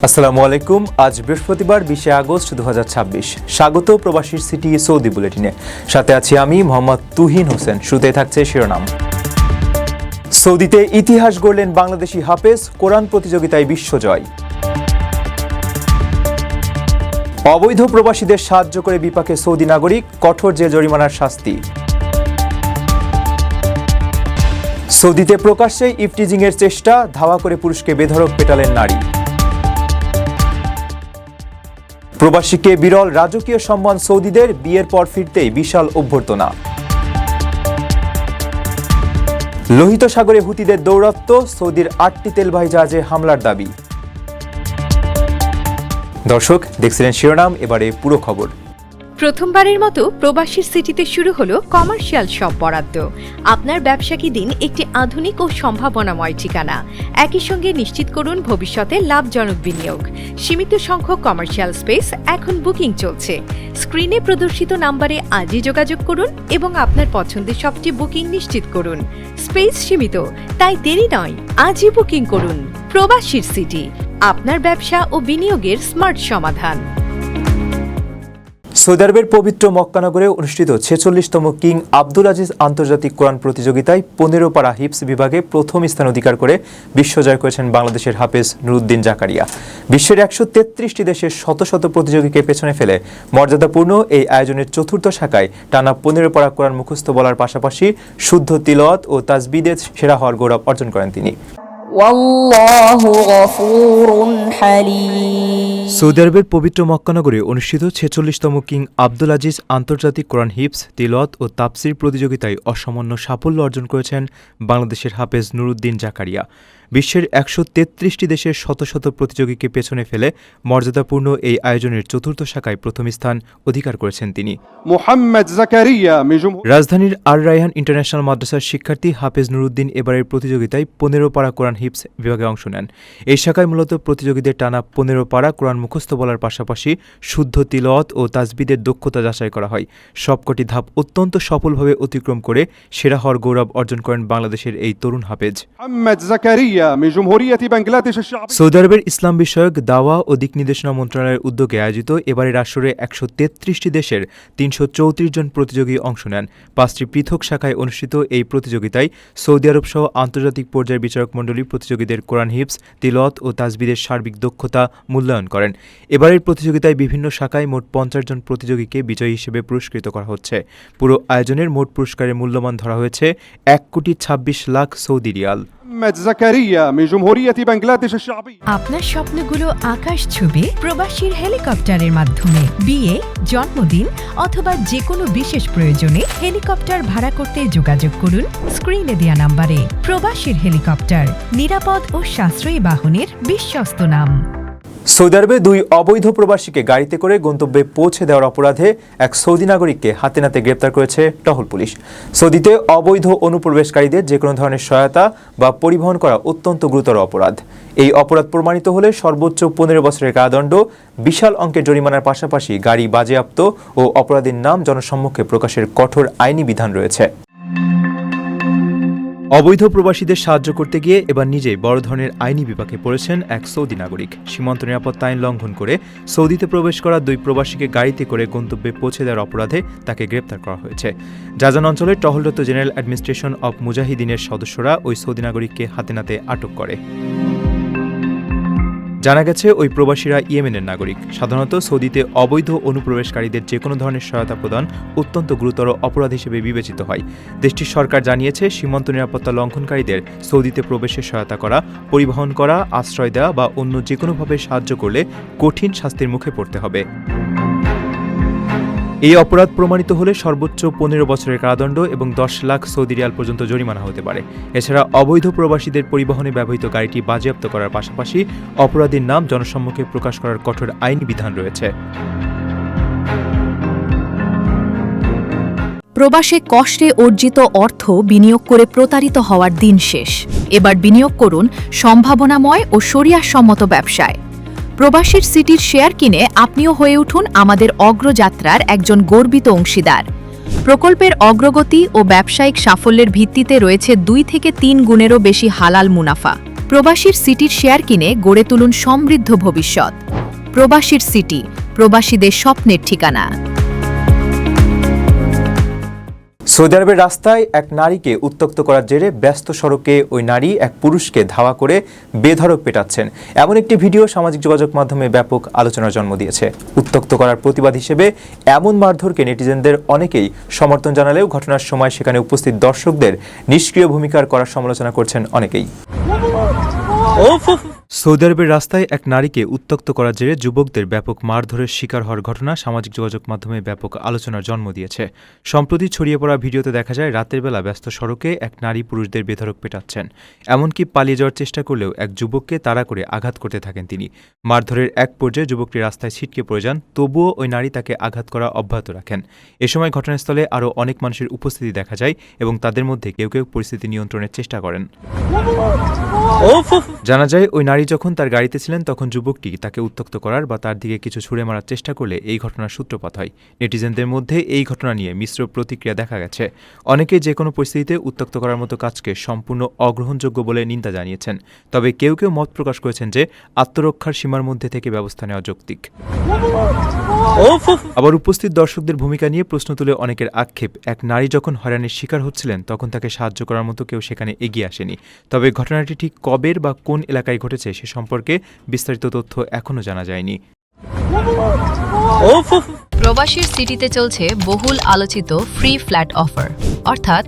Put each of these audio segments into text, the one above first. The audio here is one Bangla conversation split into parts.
আসসালামু আলাইকুম। আজ বৃহস্পতিবার 20 আগস্ট 2026। স্বাগত প্রবাসীর সিটি সৌদি বুলেটিনে। সাথে আছি আমি মোহাম্মদ তুহিন হোসেন। শুরুতে থাকছে শিরোনাম। সৌদিতে ইতিহাস গড়লেন বাংলাদেশি হাফেজ, কোরআন প্রতিযোগিতায় বিশ্বজয়। অবৈধ প্রবাসীদের সাহায্য করে বিপাকে সৌদি নাগরিক, কঠোর জেল জরিমানার শাস্তি। সৌদিতে প্রকাশ্যে ইফটিজিংয়ের চেষ্টা, ধাওয়া করে পুরুষকে বেধড়ক পেটালেন নারী। প্রবাসীকে বিরল রাজকীয় সম্মান সৌদিদের, বিয়ের পর ফিরতেই বিশাল অভ্যর্থনা। লোহিত সাগরে হুতিদের দৌরাত্ম্য, সৌদির 8টি তেলবাহী জাহাজে হামলার দাবি। দর্শক, দেখছিলেন শিরোনাম, এবারে পুরো খবর। প্রথমবারের মতো প্রবাসীর সিটিতে শুরু হলো কমার্শিয়াল শপ বরাদ্দ। আপনার ব্যবসা কি দিন একটি আধুনিক ও সম্ভাবনাময় ঠিকানা। একই সঙ্গে নিশ্চিত করুন ভবিষ্যতে লাভজনক বিনিয়োগ। সীমিত সংখ্যক কমার্শিয়াল স্পেস এখন বুকিং চলছে। স্ক্রিনে প্রদর্শিত নাম্বারে আজই যোগাযোগ করুন এবং আপনার পছন্দের শপটি বুকিং নিশ্চিত করুন। স্পেস সীমিত, তাই দেরি নয়, আজই বুকিং করুন। প্রবাসীর সিটি, আপনার ব্যবসা ও বিনিয়োগের স্মার্ট সমাধান। সৌদি আরবের পবিত্র মক্কানগরে অনুষ্ঠিত 46তম কিং আব্দুল আজিজ আন্তর্জাতিক কোরআন প্রতিযোগিতায় 15 পারা হিফজ বিভাগে প্রথম স্থান অধিকার করে বিশ্বজয় করেছেন বাংলাদেশের হাফেজ নুরুদ্দিন জাকারিয়া। বিশ্বের 133টি দেশের শত শত প্রতিযোগীকে পেছনে ফেলে মর্যাদাপূর্ণ এই আয়োজনের চতুর্থ শাখায় টানা 15 পারা কোরআন মুখস্থ বলার পাশাপাশি শুদ্ধ তিলাওয়াত ও তাজবিদে সেরা হওয়ার গৌরব অর্জন করেন তিনি। সৌদি আরবের পবিত্র মক্কানগরে অনুষ্ঠিত 46তম কিং আব্দুল আজিজ আন্তর্জাতিক কোরআন হিফজ, তিলাওয়াত ও তাফসির প্রতিযোগিতায় অসামান্য সাফল্য অর্জন করেছেন বাংলাদেশের হাফেজ নুরুদ্দিন জাকারিয়া। বিশ্বের 133টি দেশের শত শত প্রতিযোগীকে পেছনে ফেলে মর্যাদাপূর্ণ এই আয়োজনের চতুর্থ শাখায় প্রথম স্থান অধিকার করেছেন তিনি। রাজধানীর আর রায়হান ইন্টারন্যাশনাল মাদ্রাসার শিক্ষার্থী হাফেজ নুরুদ্দিন এবারের প্রতিযোগিতায় 15 পারা কোরআন হিফজ বিভাগে অংশ নেন। এই শাখায় মূলত প্রতিযোগীদের টানা 15 পারা কোরআন মুখস্থ বলার পাশাপাশি শুদ্ধ তিলাওয়াত ও তাজবিদের দক্ষতা যাচাই করা হয়। সবকটি ধাপ অত্যন্ত সফলভাবে অতিক্রম করে সেরা হওয়ার গৌরব অর্জন করেন বাংলাদেশের এই তরুণ হাফেজ। সৌদি আরবের ইসলাম বিষয়ক দাওয়া ও দিক নির্দেশনা মন্ত্রণালয়ের উদ্যোগে আয়োজিত এবারের আসরে 133টি দেশের 334 জন প্রতিযোগী অংশ নেন। 5টি পৃথক শাখায় অনুষ্ঠিত এই প্রতিযোগিতায় সৌদি আরব সহ আন্তর্জাতিক পর্যায়ের বিচারক মণ্ডলী প্রতিযোগীদের কোরআন হিফজ, তিলাওয়াত ও তাজবিদের সার্বিক দক্ষতা মূল্যায়ন করেন। এবারের প্রতিযোগিতায় বিভিন্ন শাখায় মোট 50 জন প্রতিযোগীকে বিজয়ী হিসেবে পুরস্কৃত করা হচ্ছে। পুরো আয়োজনের মোট পুরস্কারের মূল্যমান ধরা হয়েছে 1,26,00,000 সৌদি রিয়াল। আপনার স্বপ্নগুলো আকাশ ছুবে প্রবাসীর হেলিকপ্টারের মাধ্যমে। বিয়ে, জন্মদিন অথবা যে কোনো বিশেষ প্রয়োজনে হেলিকপ্টার ভাড়া করতে যোগাযোগ করুন স্ক্রিনে দেয়া নাম্বারে। প্রবাসীর হেলিকপ্টার, নিরাপদ ও সাশ্রয়ী বাহনের বিশ্বস্ত নাম। সৌদি আরবে 2 অবৈধ প্রবাসীকে গাড়িতে করে গন্তব্যে পৌঁছে দেওয়ার অপরাধে এক সৌদি নাগরিককে হাতে নাতে গ্রেপ্তার করেছে টহল পুলিশ। সৌদিতে অবৈধ অনুপ্রবেশকারীদের যে কোনো ধরনের সহায়তা বা পরিবহন করা অত্যন্ত গুরুতর অপরাধ। এই অপরাধ প্রমাণিত হলে সর্বোচ্চ 15 বছরের কারাদণ্ড, বিশাল অঙ্কের জরিমানার পাশাপাশি গাড়ি বাজেয়াপ্ত ও অপরাধীর নাম জনসম্মুখে প্রকাশের কঠোর আইনি বিধান রয়েছে। অবৈধ প্রবাসীদের সাহায্য করতে গিয়ে এবার নিজেই বড় ধরনের আইনি বিপাকে পড়েছেন এক সৌদি নাগরিক। সীমান্ত নিরাপত্তা আইন লঙ্ঘন করে সৌদিতে প্রবেশ করা 2 প্রবাসীকে গাড়িতে করে গন্তব্যে পৌঁছে দেওয়ার অপরাধে তাকে গ্রেপ্তার করা হয়েছে। জাজান অঞ্চলের টহলরত জেনারেল অ্যাডমিনিস্ট্রেশন অব মুজাহিদিনের সদস্যরা ওই সৌদি নাগরিককে হাতে নাতে আটক করে। জানা গেছে ওই প্রবাসীরা ইয়েমেনের নাগরিক। সাধারণত সৌদিতে অবৈধ অনুপ্রবেশকারীদের যে কোনো ধরনের সহায়তা প্রদান অত্যন্ত গুরুতর অপরাধ হিসেবে বিবেচিত হয়। দেশটির সরকার জানিয়েছে সীমান্ত নিরাপত্তা লঙ্ঘনকারীদের সৌদিতে প্রবেশে সহায়তা করা, পরিবহন করা, আশ্রয় দেওয়া বা অন্য যে কোনোভাবে সাহায্য করলে কঠিন শাস্তির মুখে পড়তে হবে। এই অপরাধ প্রমাণিত হলে সর্বোচ্চ 15 বছরের কারাদণ্ড এবং 10 লাখ সৌদি রিয়াল পর্যন্ত জরিমানা হতে পারে। এছাড়া অবৈধ প্রবাসীদের পরিবহনে ব্যবহৃত গাড়িটি বাজেয়াপ্ত করার পাশাপাশি অপরাধীর নাম জনসম্মুখে প্রকাশ করার কঠোর আইনি বিধান রয়েছে। প্রবাসে কষ্টে অর্জিত অর্থ বিনিয়োগ করে প্রতারিত হওয়ার দিন শেষ। এবার বিনিয়োগ করুন সম্ভাবনাময় ও শরিয়াসম্মত ব্যবসায়। প্রবাসীর সিটির শেয়ার কিনে আপনিও হয়ে উঠুন আমাদের অগ্রযাত্রার একজন গর্বিত অংশীদার। প্রকল্পের অগ্রগতি ও ব্যবসায়িক সাফল্যের ভিত্তিতে রয়েছে 2 থেকে 3 গুণেরও বেশি হালাল মুনাফা। প্রবাসীর সিটির শেয়ার কিনে গড়ে তুলুন সমৃদ্ধ ভবিষ্যৎ। প্রবাসীর সিটি, প্রবাসীদের স্বপ্নের ঠিকানা। সৌদি আরবের রাস্তায় এক নারীকে উত্ত্যক্ত করার জেরে ব্যস্ত সড়কে ওই নারী এক পুরুষকে ধাওয়া করে বেধড়ক পেটাচ্ছেন, এমন একটি ভিডিও সামাজিক যোগাযোগ মাধ্যমে ব্যাপক আলোচনার জন্ম দিয়েছে। উত্ত্যক্ত করার প্রতিবাদ হিসেবে এমন মারধরকে নেটিজেনদের অনেকেই সমর্থন জানালেও ঘটনার সময় সেখানে উপস্থিত দর্শকদের নিষ্ক্রিয় ভূমিকার করার সমালোচনা করছেন অনেকেই। সৌদি আরবের রাস্তায় এক নারীকে উত্ত্যক্ত করার জেরে যুবকদের ব্যাপক মারধরের শিকার হওয়ার ঘটনা সামাজিক যোগাযোগ মাধ্যমে ব্যাপক আলোচনার জন্ম দিয়েছে। সম্প্রতি ছড়িয়ে পড়া ভিডিওতে দেখা যায় রাতের বেলা ব্যস্ত সড়কে এক নারী পুরুষদের বেধড়ক পেটাচ্ছেন, এমনকি পালিয়ে যাওয়ার চেষ্টা করলেও এক যুবককে তাড়া করে আঘাত করতে থাকেন তিনি। মারধরের এক পর্যায়ে যুবকটি রাস্তায় ছিটকে পড়ে যান, তবুও ওই নারী তাকে আঘাত করা অব্যাহত রাখেন। এ সময় ঘটনাস্থলে আরও অনেক মানুষের উপস্থিতি দেখা যায় এবং তাদের মধ্যে কেউ কেউ পরিস্থিতি নিয়ন্ত্রণের চেষ্টা করেন। জানা যায় ওই নারী যখন তার গাড়িতে ছিলেন তখন যুবকটি তাকে উত্ত্যক্ত করার বা তার দিকে কিছু ছুড়ে মারার চেষ্টা করলে এই ঘটনার সূত্রপাত হয়। নেটিজেনদের মধ্যে এই ঘটনা নিয়ে মিশ্র প্রতিক্রিয়া দেখা গেছে। অনেকে যে কোনো পরিস্থিতিতে উত্ত্যক্ত করার মতো কাজকে সম্পূর্ণ অগ্রহণযোগ্য বলে নিন্দা জানিয়েছেন, তবে কেউ কেউ মত প্রকাশ করেছেন যে আত্মরক্ষার সীমার মধ্যে থেকে ব্যবস্থা নেওয়া যৌক্তিক। আবার উপস্থিত দর্শকদের ভূমিকা নিয়ে প্রশ্ন তুলে অনেকের আক্ষেপ, এক নারী যখন হয়রানির শিকার হচ্ছিলেন তখন তাকে সাহায্য করার মতো কেউ সেখানে এগিয়ে আসেনি। তবে ঘটনাটি ঠিক কবের বা কোন এলাকায় ঘটেছে সে সম্পর্কে বিস্তারিত তথ্য এখনও জানা যায়নি। প্রবাসীর সিটিতে চলছে বহুল আলোচিত ফ্রি ফ্ল্যাট অফার, অর্থাৎ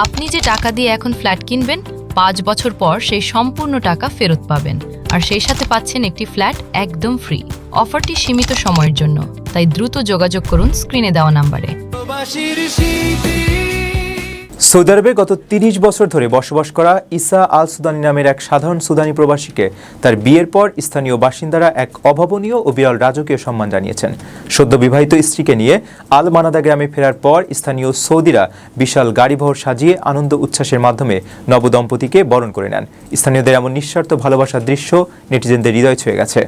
আপনি যে টাকা দিয়ে এখন ফ্ল্যাট কিনবেন 5 বছর পর সেই সম্পূর্ণ টাকা ফেরত পাবেন, আর সেই সাথে পাচ্ছেন একটি ফ্ল্যাট একদম ফ্রি। অফারটি সীমিত সময়ের জন্য, তাই দ্রুত যোগাযোগ করুন স্ক্রিনে দেওয়া নাম্বারে। সৌদি আরবে গত 30 বছর ধরে বসবাস করা ইসা আল সুদানি নামের এক সাধারণ সুদানি প্রবাসীকে তার বিয়ের পর স্থানীয় বাসিন্দারা এক অভাবনীয় ও বিরল রাজকীয় সম্মান জানিয়েছেন। সদ্য বিবাহিত স্ত্রীকে নিয়ে আল মানাদা গ্রামে ফেরার পর স্থানীয় সৌদিরা বিশাল গাড়িবহর সাজিয়ে আনন্দ উচ্ছ্বাসের মাধ্যমে নবদম্পতিকে বরণ করে নেন। স্থানীয়দের এমন নিঃস্বার্থ ভালোবাসার দৃশ্য নেটিজেনদের হৃদয় ছুঁয়ে গেছে।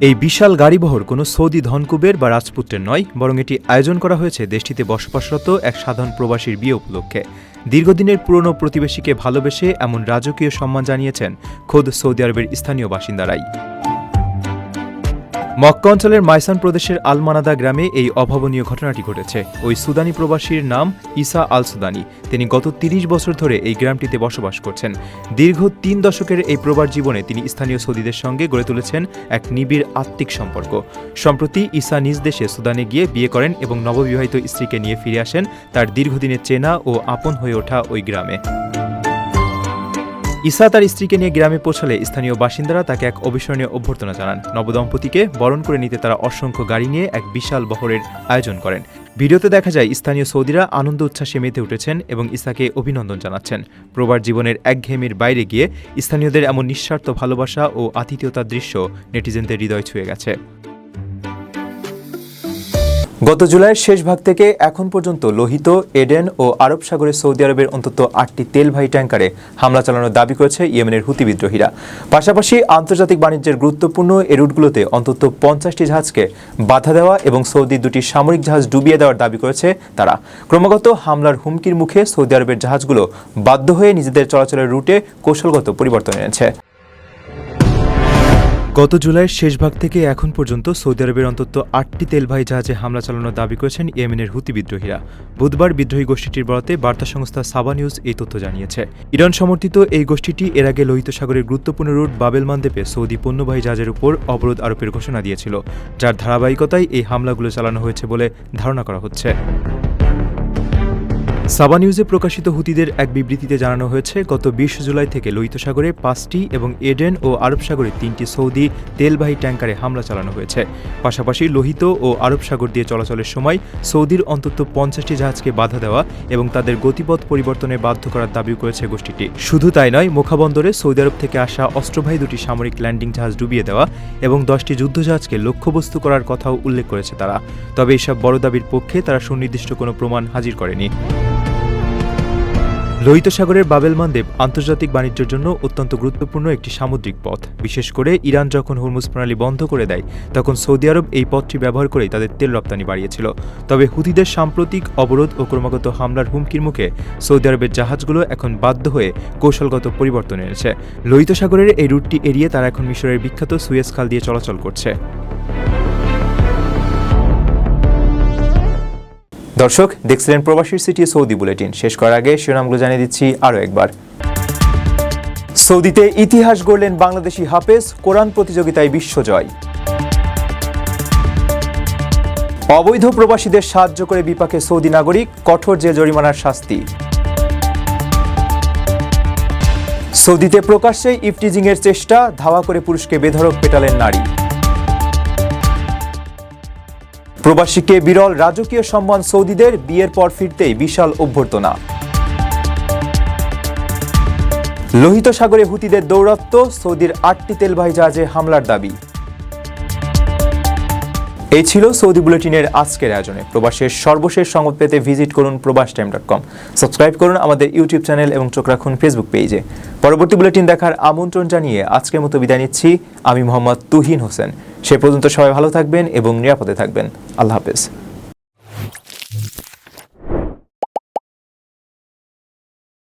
এই বিশাল গাড়িবহর কোনো সৌদি ধনকুবের বা রাজপুত্রের নয়, বরং এটি আয়োজন করা হয়েছে দেশটিতে বসবাসরত এক সাধারণ প্রবাসীর বিয়ে উপলক্ষে। দীর্ঘদিনের পুরনো প্রতিবেশীকে ভালোবেসে এমন রাজকীয় সম্মান জানিয়েছেন খোদ সৌদি আরবের স্থানীয় বাসিন্দারাই। মক্কা অঞ্চলের মাইসান প্রদেশের আল মানাদা গ্রামে এই অভাবনীয় ঘটনাটি ঘটেছে। ওই সুদানি প্রবাসীর নাম ইসা আল সুদানি। তিনি গত 30 বছর ধরে এই গ্রামটিতে বসবাস করছেন। দীর্ঘ 3 দশকের এই প্রবাস জীবনে তিনি স্থানীয় সৌদিদের সঙ্গে গড়ে তুলেছেন এক নিবিড় আত্মিক সম্পর্ক। সম্প্রতি ইসা নিজ দেশে সুদানে গিয়ে বিয়ে করেন এবং নববিবাহিত স্ত্রীকে নিয়ে ফিরে আসেন তার দীর্ঘদিনের চেনা ও আপন হয়ে ওঠা ওই গ্রামে। ইসা তার স্ত্রীকে নিয়ে গ্রামে পৌঁছালে স্থানীয় বাসিন্দারা তাকে এক অবিস্মরণীয় অভ্যর্থনা জানান। নবদম্পতিকে বরণ করে নিতে তারা অসংখ্য গাড়ি নিয়ে এক বিশাল বহরের আয়োজন করেন। ভিডিওতে দেখা যায় স্থানীয় সৌদিরা আনন্দ উচ্ছ্বাসে মেতে উঠেছেন এবং ইসাকে অভিনন্দন জানাচ্ছেন। প্রবাস জীবনের একঘেয়েমির বাইরে গিয়ে স্থানীয়দের এমন নিঃস্বার্থ ভালোবাসা ও আতিথেয়তার দৃশ্য নেটিজেনদের হৃদয় ছুঁয়ে গেছে। গত জুলাইয়ের শেষ ভাগ থেকে এখন পর্যন্ত লোহিত, এডেন ও আরব সাগরে সৌদি আরবের অন্তত 8টি তেলবাহী ট্যাঙ্কারে হামলা চালানোর দাবি করেছে ইয়েমেনের হুতি বিদ্রোহীরা। পাশাপাশি আন্তর্জাতিক বাণিজ্যের গুরুত্বপূর্ণ এই রুটগুলোতে অন্তত 50টি জাহাজকে বাধা দেওয়া এবং সৌদি 2টি সামরিক জাহাজ ডুবিয়ে দেওয়ার দাবি করেছে তারা। ক্রমাগত হামলার হুমকির মুখে সৌদি আরবের জাহাজগুলো বাধ্য হয়ে নিজেদের চলাচলের রুটে কৌশলগত পরিবর্তন এনেছে। গত জুলাইয়ের শেষ ভাগ থেকে এখন পর্যন্ত সৌদি আরবের অন্তত 8টি তেলবাহী জাহাজে হামলা চালানোর দাবি করেছেন ইয়েমেনের হুতি বিদ্রোহীরা। বুধবার বিদ্রোহী গোষ্ঠীটির বরাতে বার্তা সংস্থা সাবা নিউজ এই তথ্য জানিয়েছে। ইরান সমর্থিত এই গোষ্ঠীটি এর আগে লোহিত সাগরের গুরুত্বপূর্ণ রুট বাবেল মানদেপে সৌদি পণ্যবাহী জাহাজের উপর অবরোধ আরোপের ঘোষণা দিয়েছিল, যার ধারাবাহিকতায় এই হামলাগুলো চালানো হয়েছে বলে ধারণা করা হচ্ছে। সাবা নিউজে প্রকাশিত হুতিদের এক বিবৃতিতে জানানো হয়েছে, গত 20 জুলাই থেকে লোহিত সাগরে 5টি এবং এডেন ও আরব সাগরে 3টি সৌদি তেলবাহী ট্যাঙ্কারে হামলা চালানো হয়েছে। পাশাপাশি লোহিত ও আরব সাগর দিয়ে চলাচলের সময় সৌদির অন্তত 50টি জাহাজকে বাধা দেওয়া এবং তাদের গতিপথ পরিবর্তনে বাধ্য করার দাবি করেছে গোষ্ঠীটি। শুধু তাই নয়, মোখাবন্দরে সৌদি আরব থেকে আসা অস্ত্রবাহী 2টি সামরিক ল্যান্ডিং জাহাজ ডুবিয়ে দেওয়া এবং 10টি যুদ্ধজাহাজকে লক্ষ্যবস্তু করার কথাও উল্লেখ করেছে তারা। তবে এসব বড় দাবির পক্ষে তারা সুনির্দিষ্ট কোনো প্রমাণ হাজির করেনি। লোহিত সাগরের বাবেল মানদেব আন্তর্জাতিক বাণিজ্যের জন্য অত্যন্ত গুরুত্বপূর্ণ একটি সামুদ্রিক পথ। বিশেষ করে ইরান যখন হরমুজ প্রণালী বন্ধ করে দেয় তখন সৌদি আরব এই পথটি ব্যবহার করেই তাদের তেল রপ্তানি বাড়িয়েছিল। তবে হুথিদের সাম্প্রতিক অবরোধ ও ক্রমাগত হামলার হুমকির মুখে সৌদি আরবের জাহাজগুলো এখন বাধ্য হয়ে কৌশলগত পরিবর্তন এনেছে। লোহিত সাগরের এই রুটটি এড়িয়ে তারা এখন মিশরের বিখ্যাত সুয়েজ খাল দিয়ে চলাচল করছে। দর্শক, দেখছিলেন প্রবাসীর সিটি সৌদি বুলেটিন। শেষ করার আগে শিরোনামগুলো জানিয়ে দিচ্ছি আরও একবার। সৌদিতে ইতিহাস গড়লেন বাংলাদেশি হাফেজ, কোরআন প্রতিযোগিতায় বিশ্বজয়। অবৈধ প্রবাসীদের সাহায্য করে বিপাকে সৌদি নাগরিক, কঠোর জেল জরিমানার শাস্তি। সৌদিতে প্রকাশ্যে ইফটিজিংয়ের চেষ্টা, ধাওয়া করে পুরুষকে বেধড়ক পেটালেন নারী। প্রবাসীকে বিরল রাজকীয় সম্মান সৌদিদের, বিয়ের পর ফিরতেই বিশাল অভ্যর্থনা। লোহিত সাগরে হুতিদের দৌরাত্ম্য, সৌদির 8টি তেলবাহী জাহাজে হামলার দাবি। এই ছিল সৌদি বুলেটিনের আজকের আয়োজনে। প্রবাসের সর্বশেষ সংবাদ পেতে ভিজিট করুন probashtime.com। সাবস্ক্রাইব করুন আমাদের ইউটিউব চ্যানেল এবং চোখ রাখুন ফেসবুক পেজে। পরবর্তী বুলেটিন দেখার আমন্ত্রণ জানিয়ে আজকের মতো বিদায় নিচ্ছি। আমি মোহাম্মদ তুহিন হোসেন। সে পর্যন্ত সবাই ভালো থাকবেন এবং নিরাপদে থাকবেন। আল্লাহ হাফেজ।